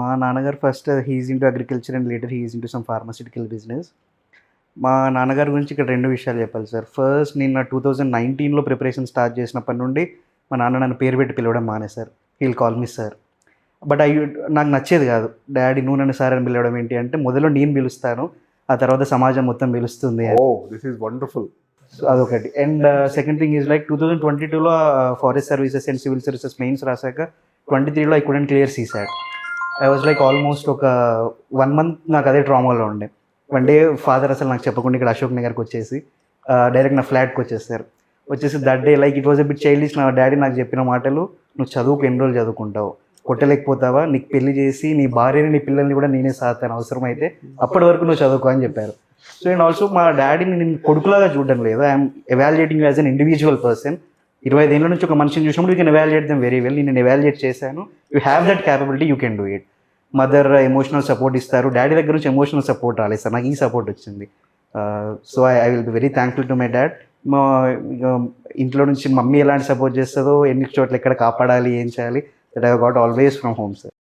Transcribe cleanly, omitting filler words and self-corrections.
మా నాన్నగారు first he is into agriculture and later he is into some pharmaceutical business. మా నాన్నగారి గురించి ఇక్కడ 2 విషయాలు చెప్పాలి సార్. ఫస్ట్ నేను నా 2019లో ప్రిపరేషన్ స్టార్ట్ చేసినప్పటి నుండి మా నాన్న నన్ను పేరు పెట్టి పిలవడం మానేశారు. He will call me sir. But నాకు నచ్చేది కాదు. డాడీ నువ్వు నన్ను సార్ అని పిలవడం ఏంటి అంటే, మొదలు నేను పిలుస్తాను, ఆ తర్వాత సమాజం మొత్తం పిలుస్తుంది అని. Oh! This is wonderful. So అదొకటి. And second thing is like 2022లో forest services and civil services mains రాసాక 23లో I couldn't clear CSAT. I was like almost ఒక 1 మంత్ నాకు అదే ట్రామాలో ఉండే. వన్ డే ఫాదర్ అసలు నాకు చెప్పకుండా ఇక్కడ అశోక్ నగర్కి వచ్చేసి డైరెక్ట్ నా ఫ్లాట్కి వచ్చేసారు. వచ్చేసి that day like it was a bit childish. నా డాడీ నాకు చెప్పిన మాటలు, నువ్వు చదువుకు ఎన్ని రోజులు చదువుకుంటావు, కొట్టలేకపోతావా, నీకు పెళ్లి చేసి నీ భార్యని నీ పిల్లల్ని కూడా నేనే సాగుతాను అవసరం అయితే, అప్పటి వరకు నువ్వు చదువుకో అని చెప్పారు. సో అండ్ ఆల్సో మా డాడీని నేను కొడుకులాగా చూడడం లేదు. I'm evaluating as an individual person. 25 ఏళ్ళ నుంచి ఒక మనిషిని చూసినప్పుడు you can evaluate them very well. నేను ఎవాల్యుయేట్ చేశాను. You have that capability, you can do it. Mother emotional support ఇస్తారు, డాడీ దగ్గర నుంచి ఎమోషనల్ సపోర్ట్ రాలేదు సార్, నాకు ఈ సపోర్ట్ వచ్చింది. So I will be very thankful to my dad. మా ఇంట్లో నుంచి మమ్మీ ఎలాంటి సపోర్ట్ చేస్తుందో, ఎన్ని చోట్ల ఎక్కడ కాపాడాలి, ఏం చేయాలి, that I got always from home sir.